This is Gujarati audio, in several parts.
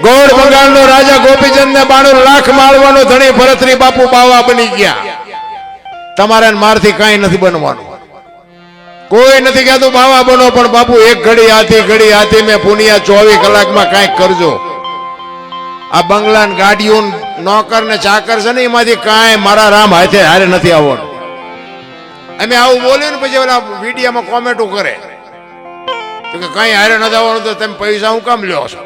ગોળ બંગાળનો રાજા ગોપીચંદ ને 92 લાખ માળવાનો ધણી ભરતરી બાપુ બાવા બની ગયા. તમારે મારથી કાંઈ નથી બનવાનું. કોઈ નથી કહેતું બાવા બનો, પણ બાપુ એક ઘડી હાથી મેં પુનિયા 24 કલાકમાં કાંઈક કરજો. આ બંગલા ગાડીઓ નોકર ને ચાકર છે ને એમાંથી કાંઈ મારા રામ હાથે હારે નથી આવવાનું. અમે આવું બોલ્યું ને પછી ઓલા વિડીયોમાં કોમેન્ટો કરે કે કઈ હારે નથી આવવાનું, તો તમે પૈસા હું કામ લ્યો છો?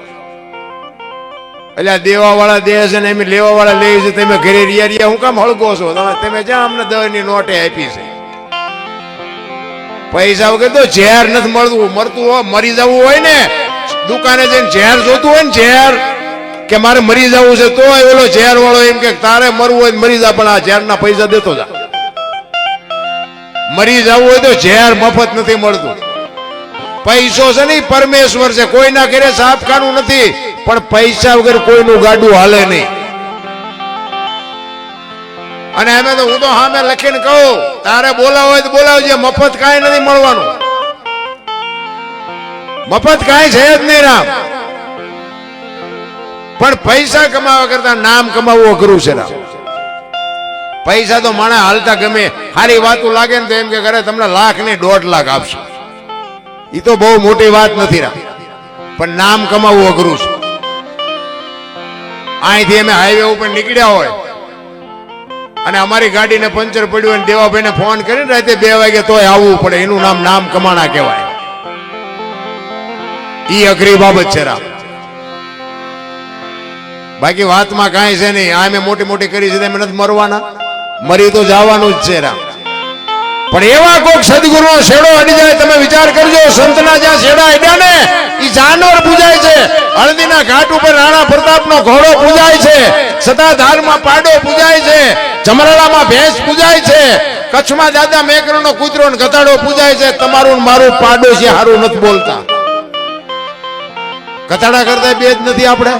એટલે દેવા વાળા દે છે ને એમ લેવા વાળા લે છે, તમે ઘરે રિયા હું કામ હળગો છો? તમે જ્યાં અમને 10 ની નોટે આપી છે. પૈસા વગર તો ઝેર નથી મરતું હોય. મરી જવું હોય ને દુકાને જઈને ઝેર જોતું હોય ને ઝેર, કે મારે મરી જવું છે, તો ઓલો ઝેર વાળો એમ કે તારે મરવું હોય મરી જા, પણ આ ઝેર ના પૈસા દેતો જા. મરી જવું હોય તો ઝેર મફત નથી મળતું. પૈસો છે ને પરમેશ્વર છે, કોઈના ઘરે સાફખાનું નથી, પણ પૈસા વગર કોઈનું ગાડું હાલે નહીં. અને અમે તો હું તો સામે લખીને કહું, તારે બોલાવો હોય તો બોલાવજે, મફત કાંઈ નથી મળવાનું. મફત કાંઈ છે જ નહીં રામ. પણ પૈસા કમાવા કરતા નામ કમાવવું અઘરું છે રામ. પૈસા તો માણસ હાલતા ગમે, સારી વાતો લાગે ને તો એમ કે કરે તમને 1 લાખ ને 1.5 લાખ આપશે. એ તો બહુ મોટી વાત નથી રામ, પણ નામ કમાવવું અઘરું છે. અહીંથી અમે હાઈવે ઉપર નીકળ્યા હોય અને અમારી ગાડીને પંચર પડ્યું અને દેવાભાઈને ફોન કરીને રાતે 2 વાગે તોય આવવું પડે, એનું નામ કમાણા કહેવાય. ઈ અઘરી બાબત છે રામ. બાકી વાતમાં કાંઈ છે નહીં. આ મેં મોટી કરી છે, તમે નથી મરવાના, મરી તો જવાનું જ છે રામ. પણ એવા કોઈક સદગુરુનો શેડો અડી જાય, તમે વિચાર કરજો. સંતના જ્યાં શેડા અડ્યા ને એ જાનવર પૂજાય છે. હળદીના ઘાટ ઉપર રાણા પ્રતાપનો ઘોડો પૂજાય છે, સતાધારમાં પાડો પૂજાય છે, જમરાળામાં ભેંસ પૂજાય છે, કચ્છમાં દાદા મેકરણનો કૂતરો ને ગધાડો પૂજાય છે. તમારું મારું પાડોશી હારું નથી બોલતા. ગધાડા કરતા બે જ નથી આપણે.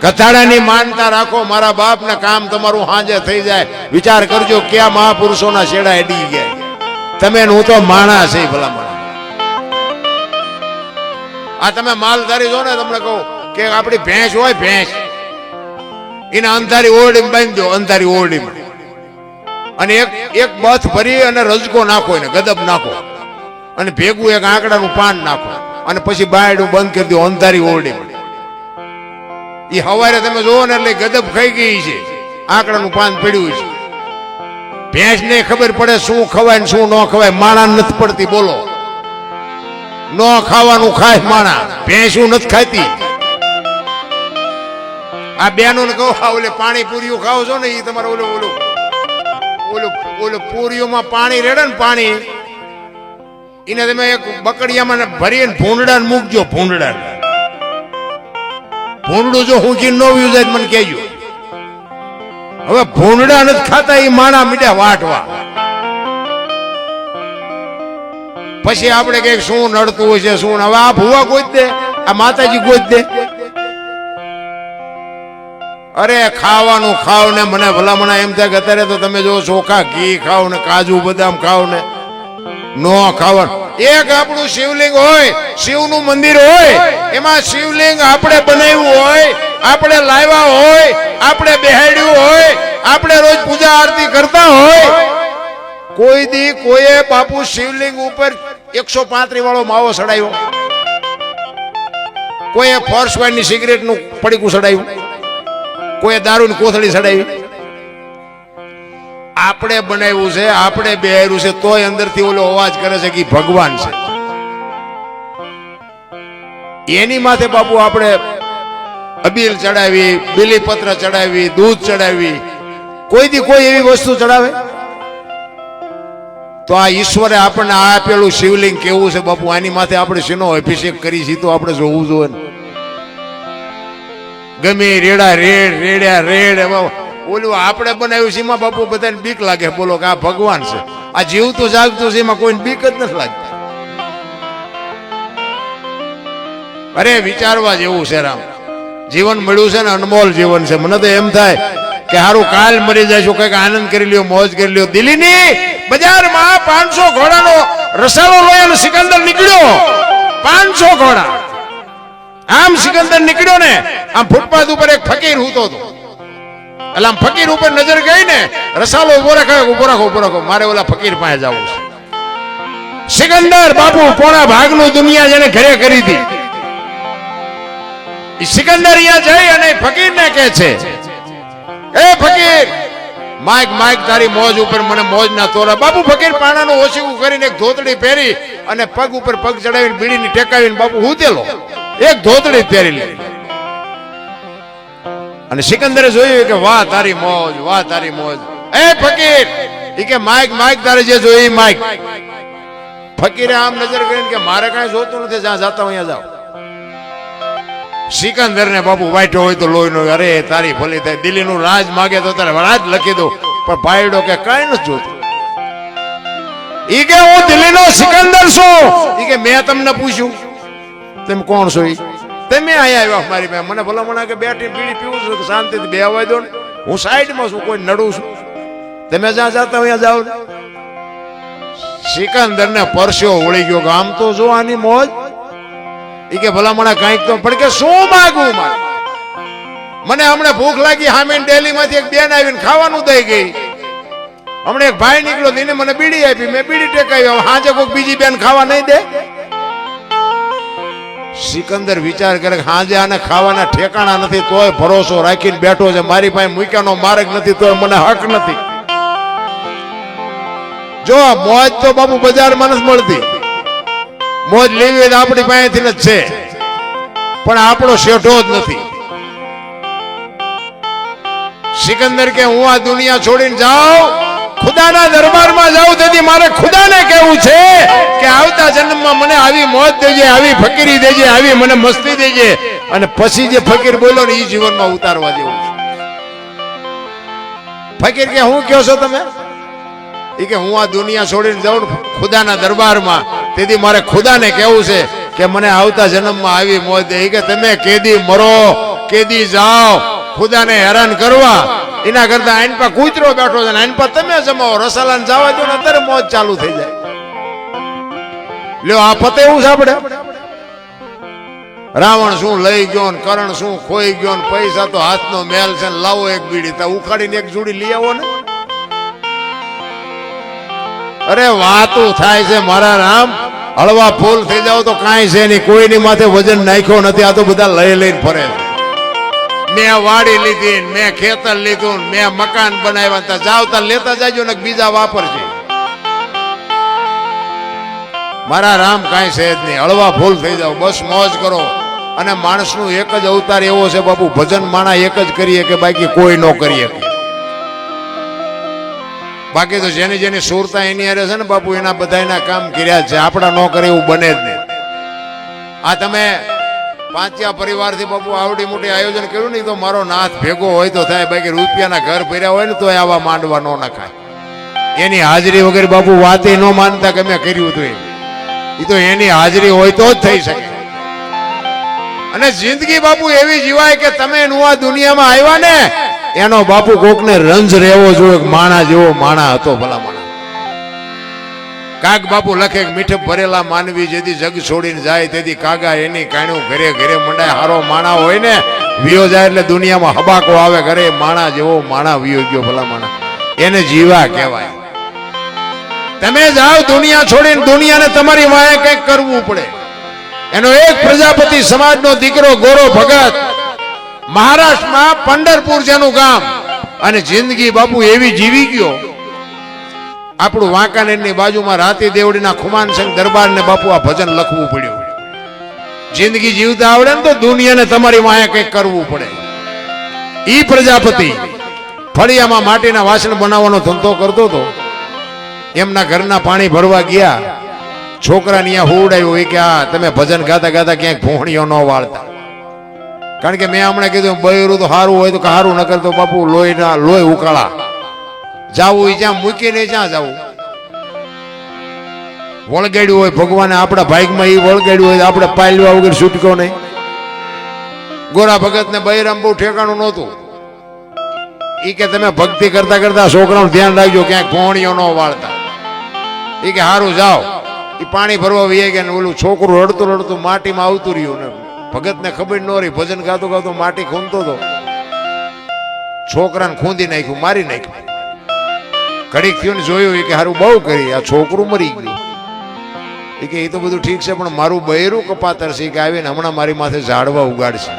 ગધાડાની માનતા રાખો, મારા બાપ ને કામ તમારું હાજે થઈ જાય. વિચાર કરજો ક્યાં મહાપુરુષોના શેડા એડી ગયા. તમે હું તો માણસ છે ભલામણ. આ તમે માલધારી છો ને, તમને કહું કે આપણી ભેંસ હોય, ભેંસ એને અંધારી ઓરડીમાં બાંધી દો, અંધારી ઓરડીમાં, અને એક બથ ભરી અને રજકો નાખો, એને ગદબ નાખો, અને ભેગું એક આંકડાનું પાન નાખો, અને પછી બાયડું બંધ કરી દો અંધારી ઓરડીમાં. એ હવારે તમે જોવો ને એટલે ગદબ ખાઈ ગઈ છે, આંકડાનું પાન પડ્યું છે. ભેંસ ને ખબર પડે શું ખવાય ને શું ન ખવાય, માણા નથી પડતી. બોલો, ન ખાવાનું ખાય માણા, ભેંસું નથી ખાતી. આ બેનો ને કહો ઓલે પાણી પૂરીઓ ખાવ છો ને, એ તમારે ઓલું પૂરીઓમાં પાણી રેડે ને, પાણી એને તમે એક બકડિયામાં ભરીને ભૂંડડા મૂકજો. ભૂંડું જો હું કી ન વ્યુ જાય મને કહેજો. હવે ભૂંડડા નથી ખાતા, એ માણા મીઠા વાટવા. પછી આપણે કઈક શું નડતું હોય છે શું. હવે આ ભૂવા ગોત દે, આ માતાજી ગોત દે. અરે ખાવાનું ખાવ ને, મને ભલામણા એમ થાય કે અત્યારે તો તમે જો ચોખા ઘી ખાવ ને, કાજુ બદામ ખાવ ને, નો ખાવાનું. એક આપણું શિવલિંગ હોય, શિવનું મંદિર હોય, એમાં શિવલિંગ આપણે બનાવ્યું હોય, આપણે લાવ્યા હોય, આપણે બેહાડ્યું હોય, આપણે રોજ પૂજા આરતી કરતા હોય. કોઈ દી કોઈએ બાપુ શિવલિંગ ઉપર 135 વાળો માવો સડાયો, કોઈએ ફોર્સ ની સિગરેટ નું પડીકું સડાયું, કોઈએ દારૂની કોથળી સડાવી. આપણે બનાવ્યું છે, આપણે બેહાર્યું છે, તોય અંદરથી ઓલો અવાજ કરે છે કે ભગવાન છે. એની માથે બાપુ આપણે અબીલ ચડાવી, બીલીપત્ર ચડાવી, દૂધ ચડાવી. કોઈ દી કોઈ એવી વસ્તુ ચડાવે? તો આ ઈશ્વરે આપણને આપેલું શિવલિંગ કેવું છે બાપુ, આની માથે આપણે શેનો અભિષેક કરી છે તો આપણે જોવું જોઈએ. ગમે રેડા રેડ ઓલું આપણે બનાવ્યું છે એમાં બાપુ બધાને બીક લાગે. બોલો કે આ ભગવાન છે. આ જીવતું જાગતું છે એમાં કોઈને બીક જ નથી લાગતી. અરે વિચારવા જેવું છે રામ. જીવન મળ્યું છે ને, અનમોલ જીવન છે. મને તો એમ થાય કે હારું કાલ મરી જઈશું, કઈક આનંદ કરી લ્યો, મોજ કરી લ્યો. દિલ્હીની બજારમાં 500 ઘોડાનો રસાલો લોયાનો સિકંદર નીકળ્યો. 500 ઘોડા આમ સિકંદર નીકળ્યો ને, આમ ફૂટપાથ ઉપર એક ફકીર હૂતો હતો. એટલે આમ ફકીર ઉપર નજર ગઈ ને, રસાલો ઉભો રાખો, મારે ઓલા ફકીર પાસે જવું છે. સિકંદર બાપુ પોણા ભાગનું દુનિયા જેને ઘરે કરી હતી, સિકંદર અહીંયા જઈ અને ફકીરને કહે છે, એ ફકીર, માઇક તારી મોજ ઉપર મને મોજ ના તોરા. બાપુ ફકીર પાણાનું ઓછીવું કરીને એક ધોતડી પહેરી અને પગ ઉપર પગ ચડાવીને બીડીની ટેકાવીને બાપુ હૂતેલો એક ધોતડી પહેરી લે. અને સિકંદરે જોયું કે વાહ તારી મોજ. એ ફકીર, ઈ કે માઇક તારે જે જોયું માઇક. ફકીરે આમ નજર કરીને કે મારે કાંઈ જોતું નથી, જ્યાં જાતા હું અહીંયા જાવ. સિકંદર ને બાપુ વાઈટો હોય તો લોહી નો, અરે તારી ભલી થાય, દિલ્હીનું રાજ માગે તો તારે રાજ લખી દો, પણ ભાઈડો કે કઈ નથી જોતું. ઈ કે હું દિલ્હીનો સિકંદર છું. ઈ કે મેં તમને પૂછ્યું તમે કોણ છો? તમે અહીંયા આવ્યા મારી પાસે, મને ભલામણ કે બેઠી બીડી પીવું છું, શાંતિથી બે અવાજ દો ને, હું સાઈડમાં છું, કોઈ નડું છું, તમે જ્યાં જાતા અહીંયા જાઓ. સિકંદર ને પરસ્યો વળી ગયો કે આમ તો જો આની મોજ. ઈ કે ભલામણા કઈક તો પણ કે શું માગું મારે? મને હમણાં ભૂખ લાગી, હામીન ડેલી માંથી એક બેન આવીને ખાવાનું દઈ ગઈ. હમણાં એક ભાઈ નીકળ્યો, એને મને બીડી આપી, મેં બીડી ટેકાવી, હાજે કોઈ બીજી બેન ખાવા નહીં દે. સિકંદર વિચાર કરે કે હાજે આને ખાવાના ઠેકાણા નથી, તોય ભરોસો રાખીને બેઠો છે, મારી પાસે મૂક્યાનો માર્ગ નથી, તોય મને હક નથી. જો મોજ તો બાપુ બજારમાં નથી મળતી, મોજ લેવી હોય તો આપણી પાસેથી જ છે, પણ આપણો શેઠો જ નથી. સિકંદર કે હું આ દુનિયા છોડીને જાઉં, ખુદાના દરબારમાં જાઉં, તેથી મારે ખુદાને કહેવું છે કે આવતા જન્મમાં મને આવી મોજ દેજે, આવી ફકીરી દેજે, આવી મને મસ્તી દેજે. અને પછી જે ફકીર બોલો ને એ જીવનમાં ઉતારવા દેવું છે. ફકીર કે હું કહો છો તમે? એ કે હું આ દુનિયા છોડીને જાઉં ખુદાના દરબારમાં, તેથી મારે ખુદાને કહેવું છે કે મને આવતા જન્મમાં આવી મોજ દે. કે તમે કેદી મરો, કેદી જાઓ, ખુદાને હેરાન કરવા એના કરતા આઈન પર કૂતરો બેઠો છે, આઈન પર તમે જમાવો, રસાલાને જવા દો ને અત્યારે મોજ ચાલુ થઈ જાય. લ્યો આ પતે એવું સાંભળે, રાવણ શું લઈ ગયો ને કરણ શું ખોઈ ગયો ને પૈસા તો હાથનો મેલ છે, લાવો એક બીડી, તા ઉખાડીને એક જોડી લઈ આવો ને. અરે વાતું થાય છે મારા રામ, હળવા ફૂલ થઈ જાવ તો કાંઈ છે નહીં, કોઈની માથે વજન નાખ્યો નથી, આ તો બધા લઈ લઈને ફરે છે. મેં વાડી લીધી, મેં ખેતર લીધું, મેં મકાન બનાવ્યા, જાવ તા લેતા જાજો ને બીજા વાપરશે. મારા રામ કાંઈ છે જ નહીં, હળવા ફૂલ થઈ જાવ, બસ મોજ કરો. અને માણસનું એક જ અવતાર એવો છે બાપુ, ભજન માણા એક જ કરીએ કે બાકી કોઈ ન કરીએ. બાકી તો જેની જેની સુરતા એની હારે છે ને બાપુ, એના બધા એના કામ કર્યા છે, આપણા ન કરે એવું બને જ નહીં. આ તમે પાંચિયા પરિવારથી બાપુ આવડી મોટી આયોજન કર્યું ને, તો મારો નાથ ભેગો હોય તો થાય, બાકી રૂપિયાના ઘર ભર્યા હોય ને તો આવા માંડવા ન નખાય. એની હાજરી વગર બાપુ વાતે ન માનતા કે મેં કર્યું હતું, એ તો એની હાજરી હોય તો જ થઈ શકે. અને જિંદગી બાપુ એવી જીવાય કે તમે આ દુનિયામાં આવ્યા ને, એનો બાપુ કોકને રંજ રહેવો જોઈએ, માણા જેવો માણા હતો ભલા માણા. કાગ બાપુ લખે મીઠપ ભરેલા માનવી જેથી જગ છોડીને જાય, તેથી કાગા એની કાણું ઘરે ઘરે મંડાય. હારો માણા હોય ને વિયો જાય એટલે દુનિયામાં હબાકો આવે, ઘરે માણા જેવો માણા વિયો ગયો ભલા માણા, એને જીવા કહેવાય. તમે જાઓ દુનિયા છોડીને, દુનિયાને તમારી વાંહે કંઈક કરવું પડે. એનો એક પ્રજાપતિ સમાજનો દીકરો ગોરો ભગત, મહારાષ્ટ્રમાં પંઢરપુર જેનું ગામ, અને જિંદગી બાપુ એવી જીવી ગયો. આપણું વાંકાનેરની બાજુમાં રાતી દેવડીના ખુમાનસિંહ દરબારને બાપુ આ ભજન લખવું પડ્યું. જિંદગી જીવતા આવડે ને તો દુનિયાને તમારી વાંહે કંઈક કરવું પડે. ઈ પ્રજાપતિ ફળિયામાં માટીના વાસણ બનાવવાનો ધંધો કરતો હતો. એમના ઘરના પાણી ભરવા ગયા, છોકરાને અહીંયા હુવડાયું, કે આ તમે ભજન ગાતા ગાતા ક્યાંક ભોણિયો ન વાળતા. કારણ કે મેં હમણાં કીધું બૈરું તો સારું હોય તો સારું, ન કરતો બાપુ લોહી ઉકાળા. જાવું જ્યાં મૂકીને જ્યાં જવું, વળગાડ્યું હોય ભગવાને આપણા ભાગમાં, એ વળગાડ્યું હોય આપણે પાલવા વગર છૂટકો નહીં. ગોરા ભગત ને બૈરામ બહુ ઠેકાણું નહોતું. એ કે તમે ભક્તિ કરતા કરતા છોકરાનું ધ્યાન રાખજો, ક્યાંક ભોણિયો ન વાળતા. એ કે સારું જાઓ. એ પાણી ભરવા વહી ગયા ને ઓલું છોકરું રડતું રડતું માટીમાં આવતું રહ્યું ને ભગત ને ખબર ન રહી, ભજન ગાતો ગાતો માટી ખૂંદતો હતો, છોકરાને ખૂંદી નાખ્યું, મારી નાખ્યું. ઘડીક થયું ને જોયું કે હારું બહુ કરી, આ છોકરું મરી ગયું. એ તો બધું ઠીક છે, પણ મારું બૈરું કપાતર છે કે આવીને હમણાં મારી માથે ઝાડવા ઉગાડશે.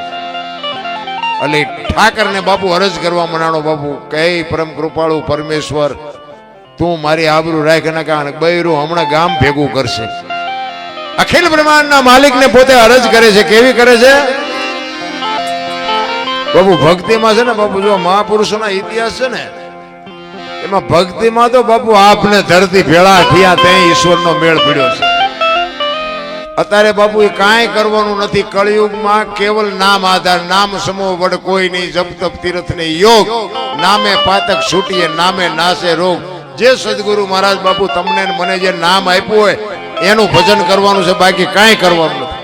એટલે ઠાકરને બાપુ અરજ કરવા મનાણો, બાપુ કે પરમ કૃપાળુ પરમેશ્વર તું મારી આબરૂ રાખ, ના કારણ બૈરું હમણાં ગામ ભેગું કરશે. અખિલ બ્રહ્માંડના માલિકને પોતે અરજ કરે છે. કેવી કરે છે બાપુ? ભક્તિમાં છે ને બાપુ, જો મહાપુરુષોના ઇતિહાસ છે ને એમાં ભક્તિમાં તો બાપુ આપને ધરતી ભેળા થયા ત્યાં ઈશ્વરનો મેળ પડ્યો છે. અત્યારે બાપુ એ કાંઈ કરવાનું નથી. કળિયુગમાં કેવલ નામ આધાર, નામ સમૂહ વડ કોઈ નહીં, જપ તપ તીર્થ ને યોગ, નામે પાતક છૂટીએ, નામે નાશે રોગ. જે સદગુરુ મહારાજ બાપુ તમને મને જે નામ આપ્યું હોય એનું ભજન કરવાનું છે, બાકી કાંઈ કરવાનું નથી.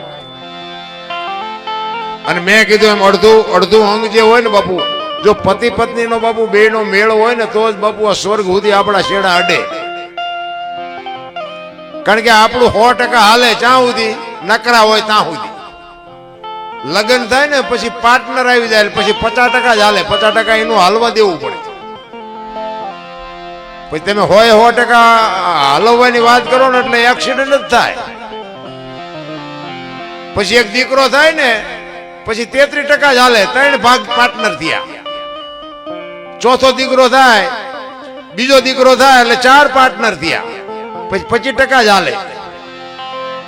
અને મેં કીધું એમ અડધું અંગ જે હોય ને બાપુ, જો પતિ પત્ની નો બાપુ બે નો મેળ હોય ને તો જ બાપુ આ સ્વર્ગ સુધી આપણા શેડા અડે. કારણ કે આપણું 100% હાલે ત્યાં સુધી, નકરા હોય ત્યાં સુધી. લગ્ન થાય ને પછી પાર્ટનર આવી જાય પછી 50% જ હાલે, 50% એનું હાલવા દેવું પડે. પછી તમે 100% હાલવવાની વાત કરો ને એટલે એક્સિડન્ટ જ થાય. પછી એક દીકરો થાય ને પછી 33% જ હાલે, 3 ભાગ પાર્ટનર થયા. ચોથો દીકરો થાય, બીજો દીકરો થાય એટલે 4 પાર્ટનર થયા, પછી 25% જ હાલે.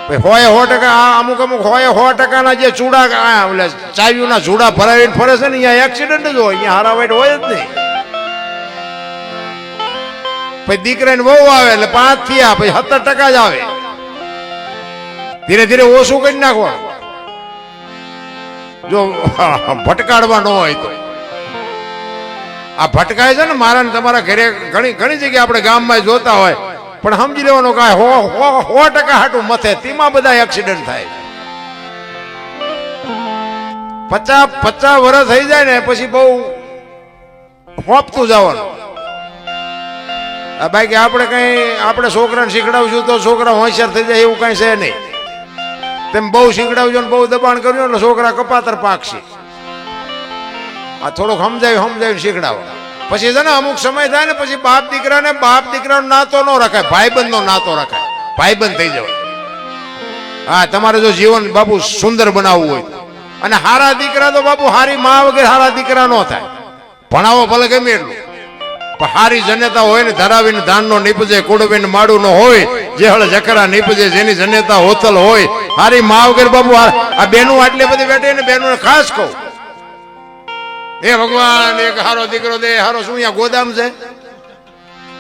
100% અમુક 100% ના જે ચૂડા ચાવીઓના ચૂડા ભરાવીને ફરે છે ને અહીંયા એક્સિડન્ટ જ હોય, અહીંયા હારાવાઈટ હોય જ નહીં. પછી દીકરાને બહુ આવે એટલે 5 થયા, પછી 70% જ આવે. ધીરે ધીરે ઓછું કરી નાખવાનું જો ભટકાડવા ન હોય તો. આ ભટકાય છે ને મારા ને તમારા ઘરે ઘણી જગ્યાએ આપણે ગામમાં જોતા હોય, પણ સમજી લેવાનું કે 100% હાટું મથે તેમાં બધા એક્સિડન્ટ થાય. 50 વર્ષ થઈ જાય ને પછી બહુ હોપતું જવાનું. બાકી આપણે છોકરાને શીખડાવશું તો છોકરા હોશિયાર થઈ જાય એવું કઈ છે નહીં. તેમ બહુ શીખડાવજો ને બહુ દબાણ કર્યું એટલે છોકરા કપાતર પાકશે. આ થોડુંક સમજાવી શીખડાવો. પછી છે ને અમુક સમય થાય ને પછી બાપ દીકરાનો નાતો ન રખાય, ભાઈબંધ નો નાતો રખાય, ભાઈબંધ થઈ જવાય. હા, તમારે જો જીવન બાપુ સુંદર બનાવવું હોય અને હારા દીકરા તો બાપુ હારી માં વગર હારા દીકરા ન થાય. ભણાવો ભલે ગમે એટલું, પણ હારી જનેતા હોય ને ધરાવીને ધાન નો નીપજે, કુડવીને માડું નો હોય, જેહળ જકરા નીપજે, જેની જનેતા હોતલ હોય. હારી માં વગર બાપુ આ બેનું આટલી બધી બેઠી ને બેનું ખાસ કહું, એ ભગવાન એક હારો દીકરો દે. હારો શું અહીંયા ગોદામ છે?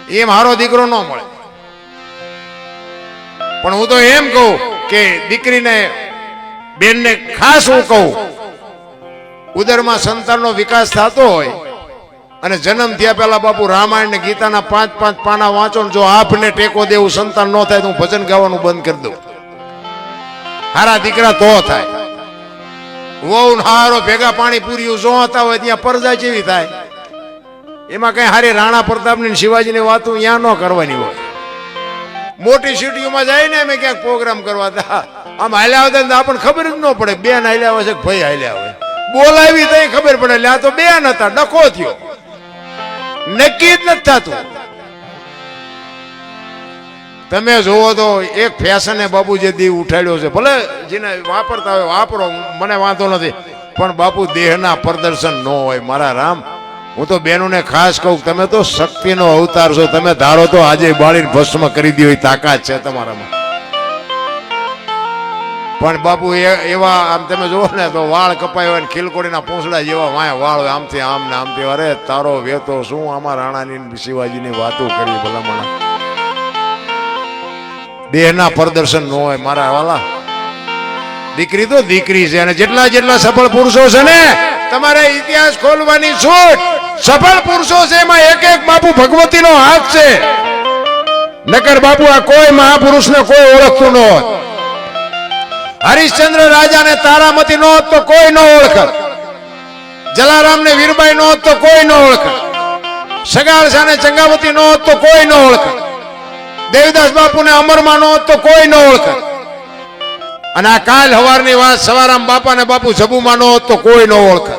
એમ હારો દીકરો ન મળે. પણ હું તો એમ કહું કે દીકરીને બેનને ખાસ હું કહું, ઉદરમાં સંતાનનો વિકાસ થતો હોય અને જન્મ થયા પહેલા બાપુ રામાયણ ને ગીતાના 5-5 પાના વાંચો ને જો આપને ટેકો દેવું સંતાન ન થાય તો હું ભજન ગાવાનું બંધ કરી દઉં. હારા દીકરા તો થાય. વહુ હારો ભેગા પાણી પૂર્યું જોતા હોય ત્યાં પરજા જેવી થાય. એમાં કઈ હારી રાણા પ્રતાપની શિવાજીની વાતો ત્યાં ન કરવાની હોય. મોટી સિટીઓમાં જાય ને અમે ક્યાંક પ્રોગ્રામ કરવા આમ હાલ્યા આવતા ને આપણને ખબર જ ન પડે બેન હાલ્યા હોય છે કે ભાઈ હાલ્યા હોય. બોલાવી તો ખબર પડે એટલે આ તો બેન હતા, ડખો થયો, નક્કી જ નથી થતું. તમે જોવો તો એક ફેશને બાપુ જે દીવ ઉઠાડ્યો છે, ભલે જેને વાપરતા હોય વાપરો, મને વાંધો નથી, પણ બાપુ દેહના પ્રદર્શન ન હોય. મારા રામ, હું તો બહેનોને ખાસ કહું, તમે તો શક્તિનો અવતાર છો. તમે ધારો તો આજે બાળીને ભસ્મ કરી દો એ તાકાત છે તમારામાં. પણ બાપુ એવા આમ તમે જુઓ ને તો વાળ કપાય હોય ને ખીલકોડીના પૂંછડા જેવા વાળ હોય, આમથી આમ ને આમથી. અરે તારો વેતો શું આમાં રાણાની શિવાજીની વાતો કરી ભલામણા. દેહના પ્રદર્શન ન હોય મારા વાલા. દીકરી તો દીકરી છે. અને જેટલા સફળ પુરુષો છે ને, તમારે ઇતિહાસ ખોલવાની છૂટ. સફળ પુરુષો છે એમાં એક બાપુ ભગવતીનો હાથ છે. નકર બાપુ આ કોઈ મહાપુરુષને કોઈ ઓળખતું ન હોત. હરિશ્ચંદ્ર રાજાને તારામતી ન હોત તો કોઈ ન ઓળખત. જલારામ ને વીરબાઈ ન હોત તો કોઈ ન ઓળખત. સગાળસા ને ચંગાવતી ન હોત તો કોઈ ન ઓળખત. દેવદાસ બાપુ ને અમરમાં ન હોત તો કોઈ ન ઓળખત. અને આ કાલ હવારની વાત સવારામ બાપા ને બાપુ જબુમાં નો હોત તો કોઈ ન ઓળખે.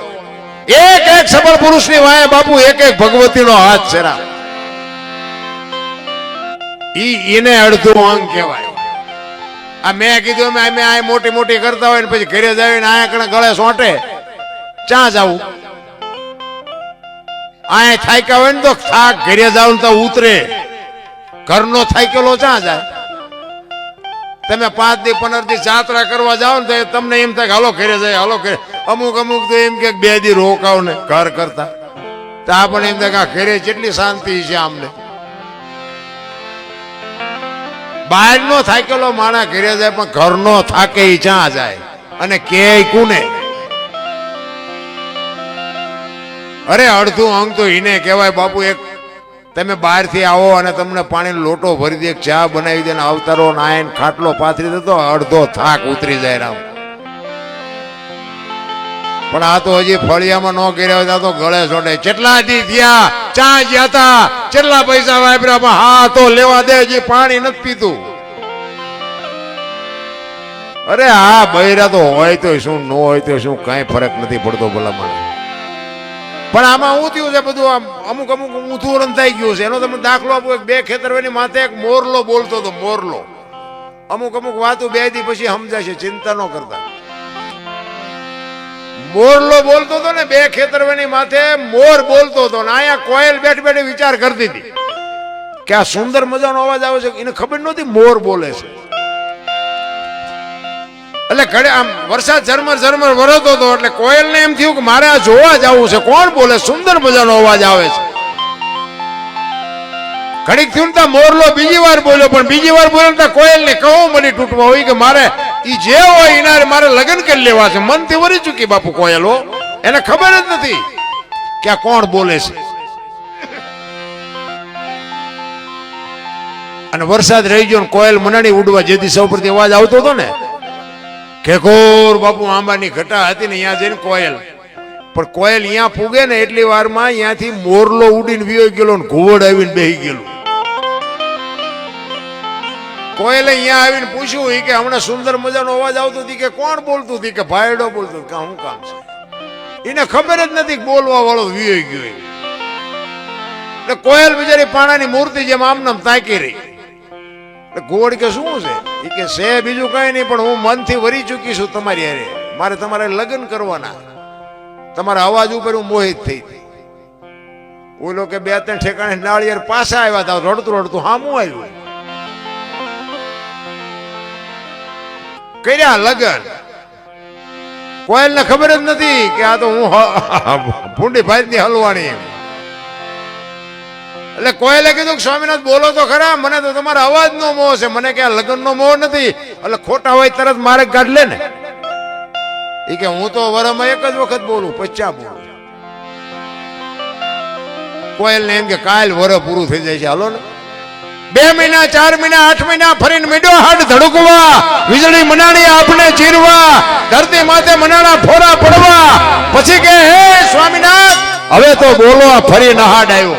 એક એક સફળ પુરુષની વાય બાપુ એક એક ભગવતીનો હાથ છે. એને અડધું અંગ કહેવાય. આ મેં કીધું અમે આ મોટી મોટી કરતા હોય ને પછી ઘરે જાય ને આયા કણે ગળે સોંટે ક્યાં જવું? આયા થાક્યા હોય ને તો થાક ઘરે જાવ ને તો ઉતરે. ઘરનો થાકેલો ક્યાં જાય? તમે 5 દી 15 દી જાત્રા કરવા જાઓ ને તો તમને એમ થાય હાલો ઘરે જાય હાલો ઘરે. અમુક તો એમ કે 2 દી રોકાવ ને ઘર કરતા તો આપણને એમ થાય કે ઘરે કેટલી શાંતિ છે. આમને બહાર નો થાકેલો માણા ઘરે જાય પણ ઘરનો થાકે ઈ ક્યાં જાય અને કે કોને? અરે અડધું અંગ તો એને કહેવાય બાપુ. એક તમે બહારથી આવો અને તમને પાણીનો લોટો ભરી દે, ચા બનાવી દે ને અવતારો નાયન ખાટલો પાથરી દે તો અડધો થાક ઉતરી જાય રામ. પણ આ તો હજી ફળિયામાં ન કર્યા હોય તો ગળે સોટે. કેટલા દી થયા ચા ગયા તા, કેટલા પૈસા વાપર્યા પણ હા તો લેવા દે, હજી પાણી નથી પીતું. અરે આ બૈરા તો હોય તો શું ન હોય તો શું કઈ ફરક નથી પડતો ભલામણ. પણ આમાં શું થયું છે બધું અમુક ઊંધું રંધાઈ ગયું છે. એનો તમે દાખલો આપો. 2 ખેતરવેની માથે એક મોરલો બોલતો હતો. મોરલો અમુક વાતો 2 દી પછી સમજાશે, ચિંતા ન કરતા. મોરલો બોલતો હતો ને 2 ખેતરવેની માથે મોર બોલતો હતો ને અહીંયા કોયલ બેઠી બેઠી વિચાર કરતી હતી કે આ સુંદર મજાનો અવાજ આવે છે. એને ખબર નહોતી મોર બોલે છે. એટલે ઘડે આમ વરસાદ ઝરમર વરસતો હતો એટલે કોયલને એમ થયું કે મારે આ જોવા જવું છે, કોણ બોલે, સુંદર મજાનો અવાજ આવે છે. ઘડીક થયું ને મોરલો બીજી વાર બોલ્યો, પણ બીજી વાર બોલ્યો કોયલને કહું મળી તૂટવા હોય કે મારે ઈ જે હોય એના મારે લગ્ન કરી લેવા છે. મનથી વરી ચૂકી બાપુ કોયલો. એને ખબર જ નથી કે આ કોણ બોલે છે. અને વરસાદ રહી ગયો ને કોયલ મનાણી ઉડવા જે દિશા ઉપરથી અવાજ આવતો હતો ને ખેકોર બાપુ આંબાની ઘટા હતી ને અહીંયા જઈને કોયલ. પણ કોયલ અહીંયા પૂગે ને એટલી વારમાં અહીંયાથી મોરલો ઉડીને વિયો ગયેલો ને ઘુવડ આવીને બેહી ગયેલું. કોયલે અહીંયા આવીને પૂછ્યું કે હમણાં સુંદર મજાનો અવાજ આવતો હતી કે કોણ બોલતું હતી? કે ભાઈડો બોલતો. કે શું કામ છે? એને ખબર જ નથી બોલવા વાળો વિયો ગયો. એટલે કોયલ બિચારી પાણાની મૂર્તિ જેમ આમનામ તાકી રહી. ઘોડ કે શું છે? એ કે છે બીજું કઈ નહીં, પણ હું મનથી વરી ચૂકી છું તમારી હારે. મારે તમારે લગ્ન કરવાના. તમારા અવાજ ઉપર હું મોહિત થઈ. ઓલો કે 2-3 ઠેકાણે નાળિયેર પાછા આવ્યા હતા, રડતું હામું આવ્યું. કર્યા લગ્ન. કોયલ ને ખબર જ નથી કે આ તો હું ભૂંડી ભાઈ ની હલવાણી. એટલે કોયલે કીધું કે સ્વામિનાથ બોલો તો ખરા, મને તો તમારા અવાજ નો મોહ છે, મને કે લગ્ન નો મોહ નથી. એટલે ખોટા હોય તરત મારે કાઢ લે ને. એ કે હું તો વરમાં એક જ વખત બોલું, 50 બોલું. કોયલ ને એમ કે કાલ વર પૂરું થઈ જાય છે, હાલો ને. 2 મહિના 4 મહિના 8 મહિના ફરીને મીડો હાડ ધડકવા, વીજળી મનાણી આપણે ચીરવા, ધરતી માથે મનાણા ફોરા પડવા. પછી કે હે સ્વામિનાથ હવે તો બોલો, ફરી નહાડ આવ્યો.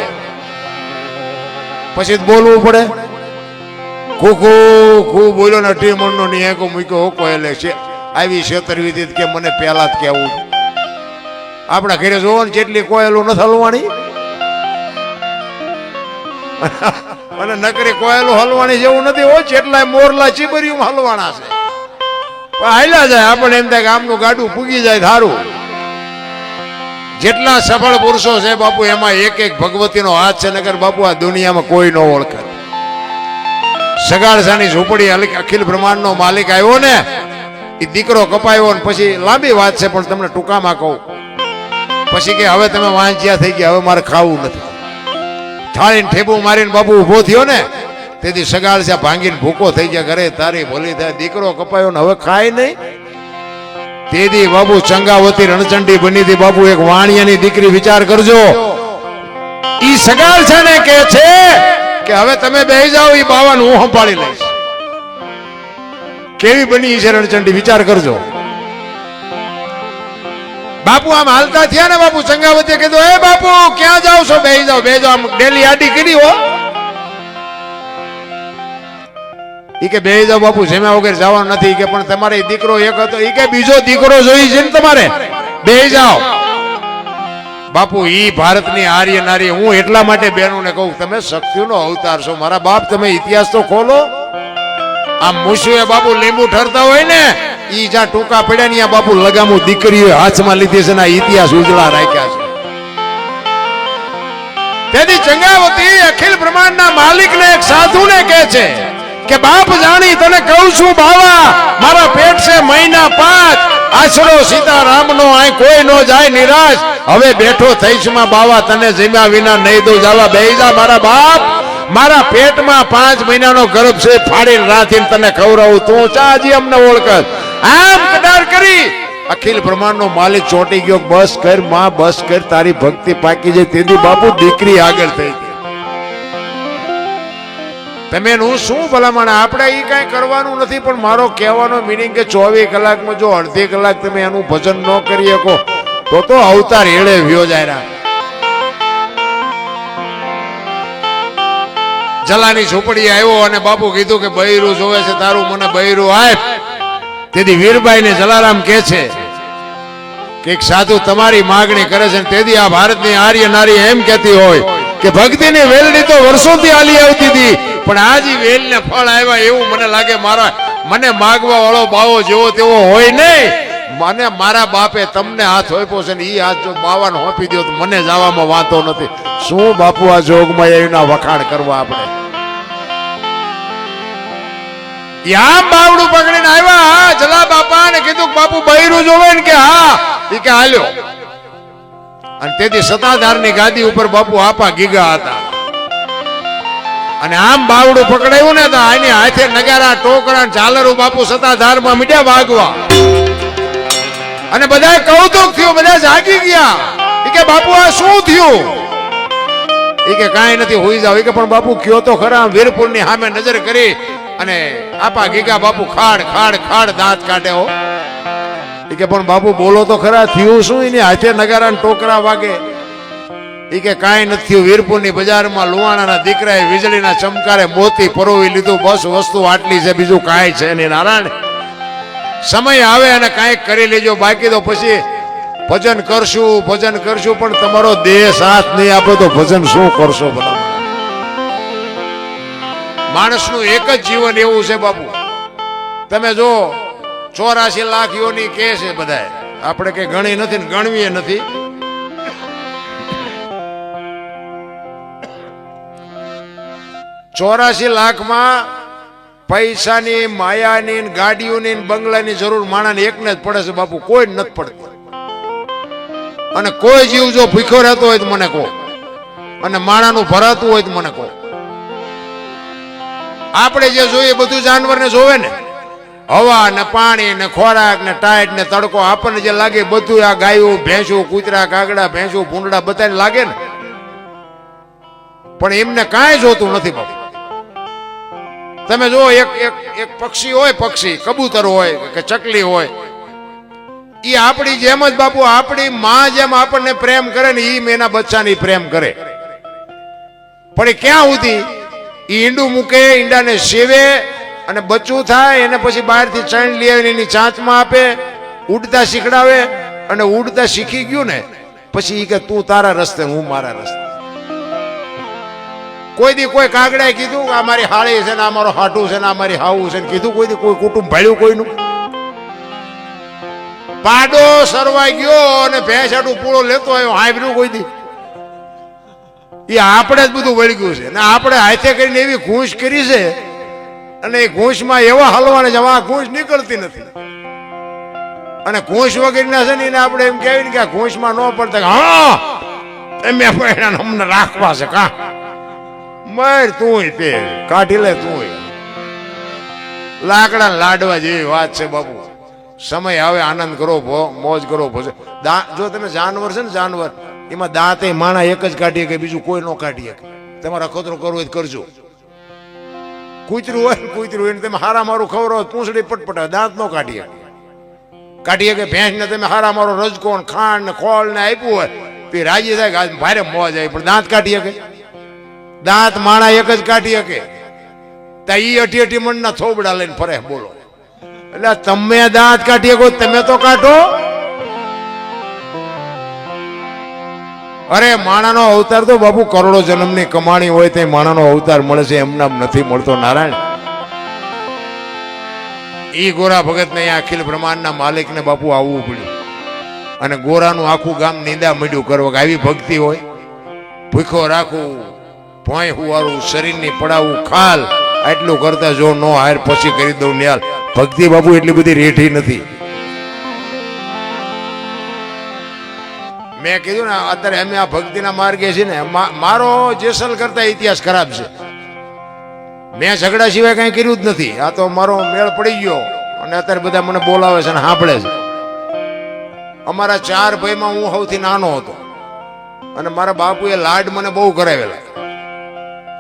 પછી બોલવું પડે. ખૂબ બોલ્યો ને 18 મણનો નિયાકો મૂક્યો. કોયલે છે આવી છેતરવી કે મને પહેલા જ કહેવું. આપણા ઘરે જોવો ને જેટલી કોયલો નથી હલવાણી અને નકરી કોયલો હલવાણી જેવું નથી હોય. જેટલા મોરલા ચીબરિયું હલવાના છે. હાલ્યા જાય આપણે એમ થાય કે આમનું ગાડું પૂગી જાય સારું. જેટલા સફળ પુરુષો છે બાપુ એમાં એક ભગવતીનો હાથ છે. નગર બાપુ આ દુનિયામાં કોઈ ન ઓળખે. સગાડસાની ઝૂંપડી અખિલ બ્રહ્માંડનો માલિક આવ્યો ને એ દીકરો કપાયો ને પછી લાંબી વાત છે પણ તમને ટૂંકામાં કહું. પછી કે હવે તમે વાંચ્યા થઈ ગયા, હવે મારે ખાવું નથી. થાળીને ઠેબું મારીને બાપુ ઉભો થયો ને તેથી સગાડસા ભાંગીને ભૂકો થઈ ગયા. ઘરે તારી ભલી થાય, દીકરો કપાયો ને હવે ખાય નહીં. તેથી બાપુ ચંગાવતી રણચંડી બની હતી. બાપુ એક વાણિયાની દીકરી, વિચાર કરજો. ઈ સગાડસા ને કે છે કે હવે તમે બેહી જાઓ, ઈ બાવાને હું સંભાળી લઈશ. કેવી બની છે રણચંડી, વિચાર કરજો. બાપુ આમ હાલતા થયા ને બાપુ ચંગાવતી કીધું એ બાપુ ક્યાં જાવ છો? બેહી જાઓ. આમ ડેલી આડી કરી હો. ઈ કે બેહી જાઓ બાપુ, જમ્યા વગર જવાનું નથી. કે પણ તમારે દીકરો એક હતો. ઈ કે બીજો દીકરો જોઈ છે ને તમારે, બેહી જાઓ. બાપુ ઈ ભારતની આર્ય નારી. હું એટલા માટે બહેનોને કહું, તમે શક્તિનો અવતાર છો મારા બાપ. તમે ઇતિહાસ તો ખોલો. આ મુશુએ બાપુ લીંબુ ઠરતા હોય ને, ઈ જ્યાં ટૂંકા પડ્યા ને બાપુ લગામું દીકરીઓ હાથમાં લીધી છે ને ઇતિહાસ ઉજળા રાખ્યા છે. તેથી ચંગાવતી અખિલ બ્રહ્માંડના માલિકને એક સાધુને કહે છે કે બાપ જાણી તને કહું છું બાવા, મારા પેટ છે મહિના 5, આશરો સીતારામનો આય કોઈ નો જાય નિરાશ. હવે બેઠો થઈશ માં બાવા, તને જમ્યા વિના નહીં દઉં જાવા. બેહી જા મારા બાપ, મારા પેટમાં 5 મહિનાનો ગર્ભ છે, ફાડીને રાખીને તને ખવડાવું. તું ચાજી અમને ઓળખ. આમ કડાર કરી અખિલ બ્રહ્માંડનો માલિક ચોંટી ગયો. બસ કર માં, બસ કર, તારી ભક્તિ પાકી જાય. તેથી બાપુ દીકરી આગળ થઈ ગઈ. તમે હું શું ભલામણ, આપણે એ કઈ કરવાનું નથી. પણ મારો કહેવાનો મિનિંગ કે 24 કલાકમાં જો અડધી કલાક તમે એનું ભજન ન કરી શકો તો અવતાર એળે વ્યો જાય. જલાની ઝૂંપડી આવ્યો અને બાપુ કીધું કે બૈરું જોવે છે તારું, મને બૈરું આપ. તેથી વીરબાઈ ને જલારામ કે છે કે એક સાધુ તમારી માગણી કરે છે. તેથી આ ભારતની આર્ય નારી એમ કહેતી હોય કે ભક્તિની વેલડી તો વર્ષોથી હાલી આવતી હતી, પણ આજી વેલને ફળ આવ્યા એવું મને લાગે. મને માગવા વાળો બાવો જેવો તેવો હોય નહીં. મને મારા બાપે તમને હાથ હોપ્યો છે ને ઈ હાથ જો બાવાને હોપી દો તો મને જવામાં વાંધો નથી. શું બાપુ આ જોગમાં એના વખાણ કરવા આપણે. આમ બાવડું પકડીને આવ્યા જલા બાપા ને કીધું બાપુ બૈરું જોવે ને કે હા. ઈ કે હાલ્યો. અને તેથી સતાધારની ગાદી ઉપર બાપુ આપા ગીગા હતા. અને આમ બાવડું પકડાયું ને તો આની હાથે નગારા ટોકરા ઝાલરું બાપુ સતાધારમાં મીડ્યા વાગવા. અને બધા કૌતુક થયું, બધા જાગી ગયા. ઈ કે બાપુ આ શું થયું? ઈ કે કાંઈ નથી, હોઈ જાવ. ઈ કે પણ બાપુ કયો તો ખરા. વીરપુરની સામે નજર કરી અને આપા ગીગા બાપુ ખાડ ખાડ ખાડ દાંત કાઢે હો. ઈ કે પણ બાપુ બોલો તો ખરા, થયું શું? એની હાથે નગારા ટોકરા વાગે. ઈ કે કાંઈ નથી થયું. વીરપુરની બજારમાં લુવાણાના દીકરાએ વીજળીના ચમકારે મોતી પરોવી લીધું. બસ વસ્તુ આટલી છે, બીજું કાંઈ છે નહીં. નારાયણ સમય આવે અને કાંઈક કરી લેજો, બાકી તો પછી ભજન કરશું ભજન કરશું, પણ તમારો દેહ સાથ નહીં આપે તો ભજન શું કરશો? બધા માણસનું એક જ જીવન એવું છે બાપુ. તમે જો 84 લાખ યોની કે છે બધા, આપણે કઈ ગણી નથી ને ગણવીએ નથી. ચોરાસી લાખમાં પૈસાની, માયાની, ગાડીઓની, બંગલાની જરૂર માણાને એકને જ પડે છે બાપુ, કોઈ જ નથી પડતી. અને કોઈ જીવ જો ભૂખ્યો રહેતો હોય તો મને કહો, અને માણાનું ભરાતું હોય તો મને કહો. આપણે જે જોઈએ બધું જાનવરને જોવે ને, હવા ને પાણી ને ખોરાક ને ટાઈટ ને તડકો, આપણને જે લાગે બધું આ ગાયું ભેંસું, કૂતરા, કાગડા, ભેંસું, ભૂંડડા બધાને લાગે ને, પણ એમને કાંઈ જોતું નથી બાપુ. તમે જો એક પક્ષી હોય, પક્ષી કબૂતર હોય કે ચકલી હોય, એ આપણી જેમ જ બાપુ, આપણી માં જેમ આપણને પ્રેમ કરે ને એ એના બચ્ચાને પ્રેમ કરે. પણ એ ક્યાં સુધી? એ ઈંડું મૂકે, ઈંડાને સેવે અને બચ્ચું થાય એને પછી બહારથી ચણ લઈ આવીને એની ચાંચમાં આપે, ઉડતા શીખડાવે. અને ઉડતા શીખી ગયું ને પછી એ કે તું તારા રસ્તે હું મારા રસ્તે. કોઈ દી કોઈ કાગડાએ કીધું આ મારી હાળી છે ને આ મારો હાટું છે ને આ મારી હાવું છે ને કીધું? કોઈ દી કોઈ કુટુંબ ભાળ્યું કોઈનું? પાડો સરવાઈ ગયો અને ભેંસ હાટું પૂળો લેતો આવ્યો, હાંભળ્યું કોઈ દી? એ આપણે જ બધું વળગ્યું છે ને આપણે હાથે કરીને એવી ઘૂંસ કરી છે, અને એ ઘૂંસમાં એવા હલવાને છે, આ ઘૂંસ નીકળતી નથી. અને ઘૂંસ વગેરેના છે ને એને આપણે એમ કહેવી ને કે આ ઘૂંસમાં ન પડતા, હા તમે અમને રાખવા છે કા મર તું તે કાઢી લે, તું લાકડા લાડવા જેવી વાત છે બાપુ. સમય આવે આનંદ કરો, મોજ કરો. જો તમે જાનવર છે ને, જાનવર એમાં દાંત માણા એક જ કાઢીએ કે બીજું કોઈ ન કાઢીએ. તમારે અખતરો કરવો હોય કરજો. કૂતરું હોય ને કૂતરું હોય, તમે હારા મારું ખવડાવો પૂંછડી પટપટા, દાંત ન કાઢીએ કે ભેંસ ને તમે હારા મારો રજકો ખાંડ ને ખોળ ને આપ્યું હોય તો રાજી થાય કે ભારે મોજ આવી, પણ દાંત કાઢીએ કે? દાંત માણા એક જ કાઢી શકે. તા ઈ 88 મણના થોબડા લઈને ફરે. બોલો, એટલે તમે દાંત કાઢીએ કો, તમે તો કાઢો. અરે માણાનો અવતાર તો બાપુ કરોડો જન્મની કમાણી હોય તે માણાનો અવતાર મળે છે, એમના નથી મળતો. નારાયણ ઈ ગોરા ભગત ને અખિલ બ્રહ્માંડના માલિક ને બાપુ આવવું પડ્યું, અને ગોરાનું આખું ગામ નિંદા મળ્યું કરવા. આવી ભક્તિ હોય? ભૂખો રાખવું, ભોંય હુવારું, શરીરની પડાવું, ખાલ આટલું કરતા જો નો હાર પછી કરી દઉં ન્યાલ. ભક્તિ બાપુ એટલી બધી રેઠી નથી. મેં કીધું ને અત્યારે અમે આ ભક્તિના માર્ગે છે ને, મારો જેસલ કરતા ઇતિહાસ ખરાબ છે. મેં ઝઘડા સિવાય કઈ કર્યું જ નથી. આ તો મારો મેળ પડી ગયો અને અત્યારે બધા મને બોલાવે છે અને સાંભળે છે. અમારા 4 ભાઈમાં હું સૌથી નાનો હતો અને મારા બાપુએ લાડ મને બહુ કરાવેલા,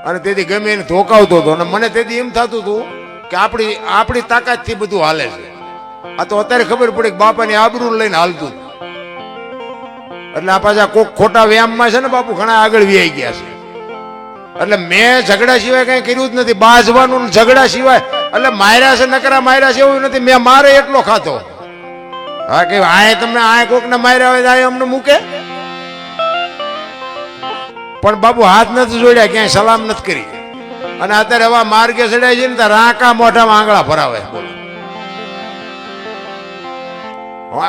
અને તેથી ગમે એને ધોકાવતો હતો. અને મને તેથી એમ થતું હતું કે આપણી તાકાતથી બધું હાલે છે. આ તો અત્યારે ખબર પડી કે બાપાની આબરૂ લઈને હાલતું. એટલે આ પાછા કોક ખોટા વ્યાયામમાં છે ને બાપુ ઘણા આગળ વ્યાઈ ગયા છે. એટલે મેં ઝઘડા સિવાય કઈ કર્યું જ નથી. બાજવાનું ઝઘડા સિવાય એટલે માર્યા છે, નકરા માર્યા છે એવું નથી. મેં મારે એટલો ખાતો. હા કે આ તમને આ કોક ને માર્યા હોય આ અમને મૂકે, પણ બાપુ હાથ નથી જોડ્યા, ક્યાંય સલામ નથી કરી. અને અત્યારે હવે માર્ગે ચડાય છે ને ત્યાં રાંકા મોઢામાં આંગળા ભરાવે. બોલો,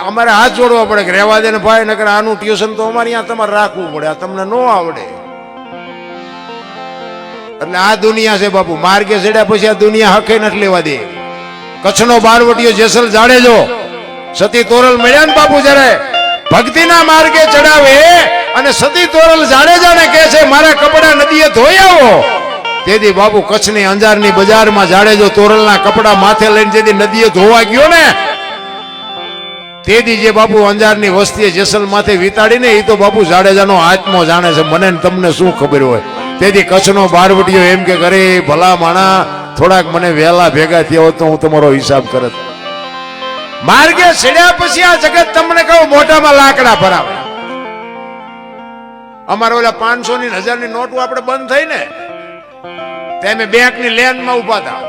અમારે હાથ જોડવા પડે કે રહેવા દે ને ભાઈ, નકર આનું ટ્યુશન તો અમારે અહીંયા તમારે રાખવું પડે, આ તમને ન આવડે. એટલે આ દુનિયા છે બાપુ. માર્ગે ચડ્યા પછી આ દુનિયા હકે નથી લેવા દે. કચ્છનો બારવટીયો જેસલ જાડેજો સતી તોરલ મળ્યા ને બાપુ, જયારે ભક્તિના માર્ગે ચડાવે અને સતી તોરલ જાડેજાને કહે છે મારા કપડા નદીએ ધોઈ આવો, તેથી બાપુ કચ્છની અંજારની બજારમાં જાડેજો તોરલના કપડા માથે લઈને જેથી નદીએ ધોવા ગયો ને, તેથી જે બાપુ અંજારની વસ્તીએ જેસલ માથે વિતાડીને એ તો બાપુ જાડેજાનો આત્મો જાણે છે. મને તમને શું ખબર હોય? તેથી કચ્છનો બારવટીયો એમ કે કરે ભલા માણા થોડાક મને વહેલા ભેગા થયા હોત તો હું તમારો હિસાબ કરત. માર્ગે ચડ્યા પછી આ જગત તમને કહું મોઢામાં લાકડા ભરાવે. અમારે ઓલા 500 ની 1000 ની નોટો આપણે બંધ થઈ ને, તેમે બેંકની લેનમાં ઉભા હતા.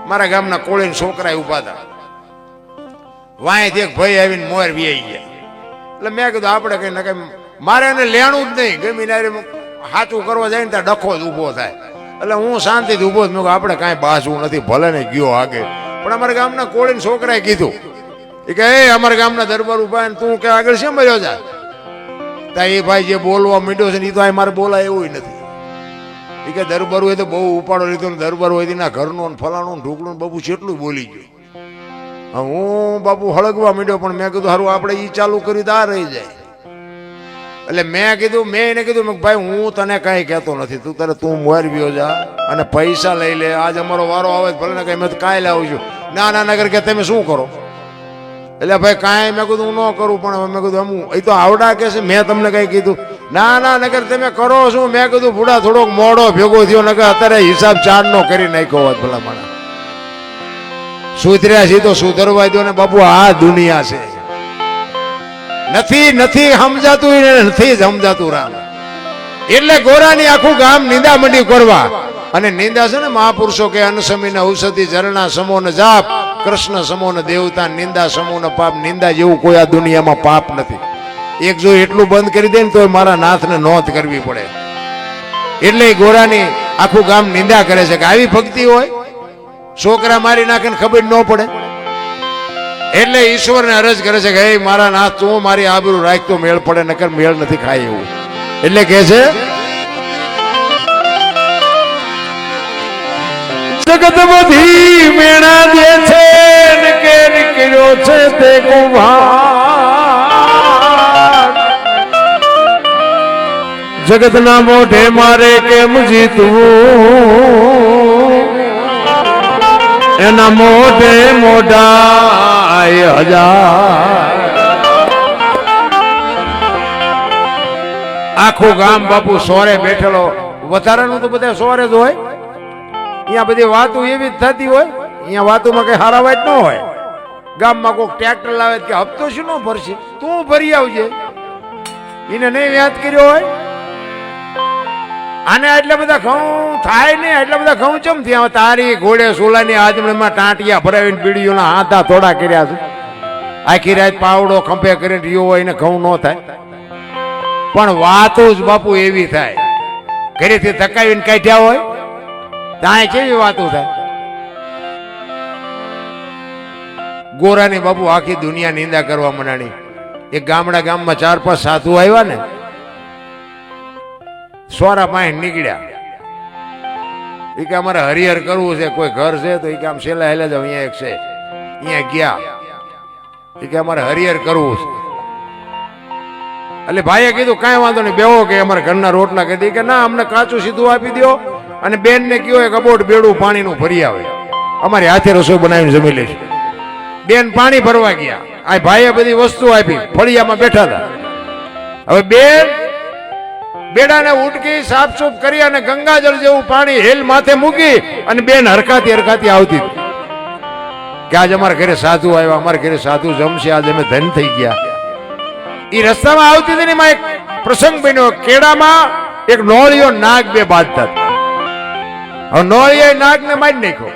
મારા ગામના કોળીના છોકરા ઉભા હતા. વાંયથી એક ભાઈ આવીને મોર વી ગયા. એટલે મેં કીધું આપણે કઈ ના કઈ મારે એને લેણું જ નહીં. ગમી હાથું કરવા જાય ને ત્યાં ડખો જ ઉભો થાય. એટલે હું શાંતિથી ઉભો જ. મેં આપણે કાંઈ બાસવું નથી, ભલે ને ગયો આગળ. પણ અમારા ગામના કોળીના છોકરાએ કીધું કે એ અમારા ગામના દરબાર ઉભા ને તું કે આગળ શેમ મળ્યો જા? તા એ ભાઈ જે બોલવા માંડ્યો છે ને એ તો આ મારે બોલાય એવું નથી. એ કે દરબાર હોય તો બહુ ઉપાડો લીધો ને દરબાર હોય ના ઘરનું ફલાણું ઢોકળું બાપુ કેટલું બોલી ગયું. હું બાપુ હળગવા માંડ્યો, પણ મેં કીધું સારું આપણે ઈ ચાલુ કરી તો આ રહી જાય. એટલે મેં એને કીધું ભાઈ હું તને કઈ કહેતો નથી, તું મોર વ્યો જા અને પૈસા લઈ લે. આજ અમારો વારો આવે ભલે ને કઈ મેં કાંઈ લાવું છું. ના નગર કે તમે શું કરો? એટલે ભાઈ કાંઈ મેં કીધું હું ન કરું, પણ મેં કીધું હું એ તો આવડા કે છે મેં તમને કઈ કીધું? ના નગર તમે કરો શું? મેં કીધું ભૂડા થોડોક મોડો ભેગો થયો, નગર અત્યારે હિસાબ 4 નો કરી નાખ્યો હોત. ભલા માણા સુધર્યા છે તો સુધરવા દો ને બાપુ. આ દુનિયા છે, નથી સમજાતું, નથી સમજાતું રામ. એટલે ગોરાની આખું ગામ નિંદા મંડી કરવા. અને નિંદા છે ને મહાપુરુષો કે અનસમીને ઔષધિ ઝરણા સમોન જાપ, કૃષ્ણ સમોન દેવતા, નિંદા સમોન પાપ. નિંદા જેવું કોઈ આ દુનિયામાં પાપ નથી. એક જો એટલું બંધ કરી દે ને તો મારા નાથને નોંધ કરવી પડે. એટલે ગોરાની આખું ગામ નિંદા કરે છે કે આવી ભક્તિ હોય, છોકરા મારી નાખે ને ખબર ન પડે. એટલે ઈશ્વરને અરજ કરે છે કે હે મારા નાથ તું મારી આબરૂ રાખ તો મેળ પડે, નકર મેળ નથી ખાય એવું. એટલે કે છે જગત બધી મેણા દે છે ને કે નીકળ્યો છે તે કુંભાર, જગતના મોઢે મારે કેમ જીતવું, એના મોઢે મોઢા 1000. આખું ગામ બાપુ સોરે બેઠેલો. વધારાનું તો બધા સોરે જ હોય. અહીંયા બધી વાતો એવી જ થતી હોય. અહીંયા વાતોમાં કઈ હારા વાત ન હોય. ગામમાં કોઈક ટ્રેક્ટર લાવે કે હપ્તો શું ન ભરશે, તું ભરી આવજે. એને નહીં યાદ કર્યો હોય. આને એટલા બધા ઘઉં થાય ને, એટલા બધા ઘઉં ચમ થયા? તારી ઘોડે સોલાની આજમણીમાં ટાંટિયા ભરાવીને પીડીઓના હાથા થોડા કર્યા છે. આખી રાત પાવડો ખંભે કરીને રીયો હોય ને ઘઉં ન થાય. પણ વાતો જ બાપુ એવી થાય, ઘરેથી ધકાવીને કાઢ્યા હોય ત્યાં કેવી વાતો થાય. ગોરાની બાપુ આખી દુનિયા નિંદા કરવા મંડાણી. એક ગામમાં 4-5 સાધુ આવ્યા ને, સોરા પાસે નીકળ્યા. એ કે અમારે હરિહર કરવું છે, કોઈ ઘર છે? તો એ કે આમ છેલ્લા હેલે જાવ, અહીંયા એક છે. અહીંયા ગયા. એ કે અમારે હરિહર કરવું છે. એટલે ભાઈએ કીધું કાંઈ વાંધો નહીં, બેહો કે અમારે ઘરના રોટલા કરી દે. કે ના, અમને કાચું સીધું આપી દો અને બેન ને કયો એક અબોટ બેડું પાણીનું ભરી આવે, અમારી હાથે રસોઈ બનાવીને જમી લઈશું. બેન પાણી ભરવા ગયા. આ ભાઈએ બધી વસ્તુ આપી, ફળિયામાં બેઠા હતા. હવે બેન બેડાને ઉટકી સાફસૂફ કરી અને ગંગાજળ જેવું પાણી હેલ માથે મૂકી અને બેન હરખાતી આવતી હતી કે આજ અમારા ઘરે સાધુ આવ્યા, અમારા ઘરે સાધુ જમશે, આજ અમે ધન થઈ ગયા. એ રસ્તામાં આવતી હતી ને, એમાં એક પ્રસંગ બન્યો. કેળામાં એક નોળિયો નાગ બે બાંધતા હતા. હવે નોળિયો નાગને મારી નાખ્યો.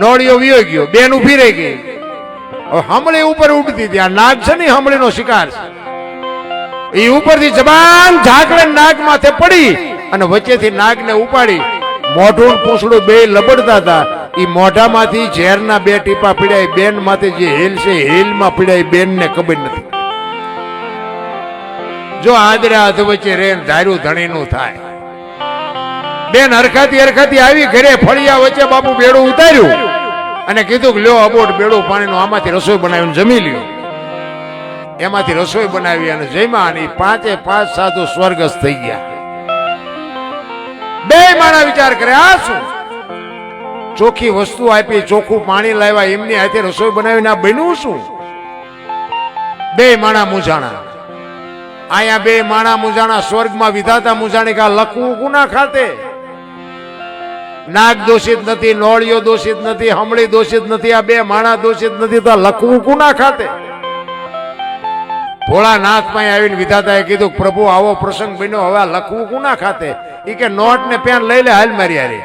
નોળિયો વિયો ગયો, બેન ઉભી રહી ગઈ. હવે હમળી ઉપર ઉડતી હતી. આ નાગ છે ને, હમળીનો શિકાર છે. એ ઉપરથી જબાન ઝાકળે નાગ માથે પડી અને વચ્ચેથી નાગને ઉપાડી મોઢું પૂંછડું બે લબડતા હતા. એ મોઢામાંથી ઝેરના 2 ટીપા પીડાય. બેન માથે જે હેલ છે હેલમાં પીડાય, બેન ને ખબર નથી. જો આદરા હાથ વચ્ચે રે ધાર્યું ધણીનું થાય. બેન હરખાતી આવી ઘરે, ફળિયા વચ્ચે બાપુ બેડું ઉતાર્યું અને કીધું કે લ્યો અબોટ બેડું પાણીનું, આમાંથી રસોઈ બનાવીને જમી લ્યો. એમાંથી રસોઈ બનાવી અને જમ્યા. 5 સાધુ સ્વર્ગસ્થ થઈ ગયા. બે માણા વિચાર કરે, આ શું ચોખ્ખી વસ્તુ આપી, ચોખ્ખું પાણી લાવ્યા, એમની હાથે રસોઈ બનાવીને આ બન્યું શું? બે માણા મૂંઝાણા. અહીંયા બે માણા મૂંઝાણા, સ્વર્ગમાં વિધાતા મૂંઝાણી કે લખવું ગુના ખાતે. નાગ દોષિત નથી, નોળિયો દોષિત નથી, હમળી દોષિત નથી, આ બે માણા દોષિત નથી, તો લખવું ગુના ખાતે. ભોળાનાથ પાસે આવીને વિધાતાએ કીધું, પ્રભુ આવો પ્રસંગ બન્યો, હવે આ લખવું ગુના ખાતે. એ કે નોટ ને પેન લઈ લે, હાલ મારી હારી.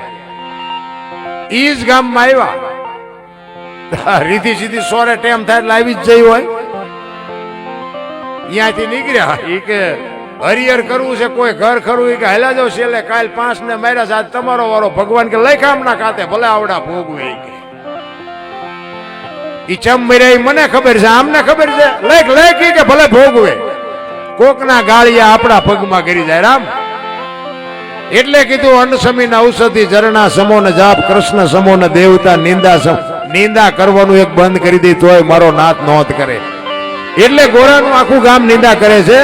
ઈ જ ગામમાં આવ્યા, રીધી સીધી સોરે ટેમ થાય એટલે આવી જ જઈ હોય. ત્યાંથી નીકળ્યા. એ કે હરિહર કરવું છે, કોઈ ઘર ખરું? એ કે હેલા જાવ છેલ્લે, કાલ 5 ને માર્યા છે, આજ તમારો વારો. ભગવાન કે લઈ કામના ખાતે, ભલે આવડા ભોગવે. ઈ ચમ મર્યા મને ખબર છે, આમને ખબર છે, લેખ કે ભલે ભોગવે. કોકના ગાળિયા આપણા પગમાં કરી જાય. રામ એટલે કીધું, અન્ન સમીન ઔષધિ ઝરણા સમો ને જાપ, કૃષ્ણ સમો ને દેવતા નિંદા કરવાનું એક બંધ કરી દે તોય મારો નાથ નોંધ કરે. એટલે ગોરાનું આખું ગામ નિંદા કરે છે.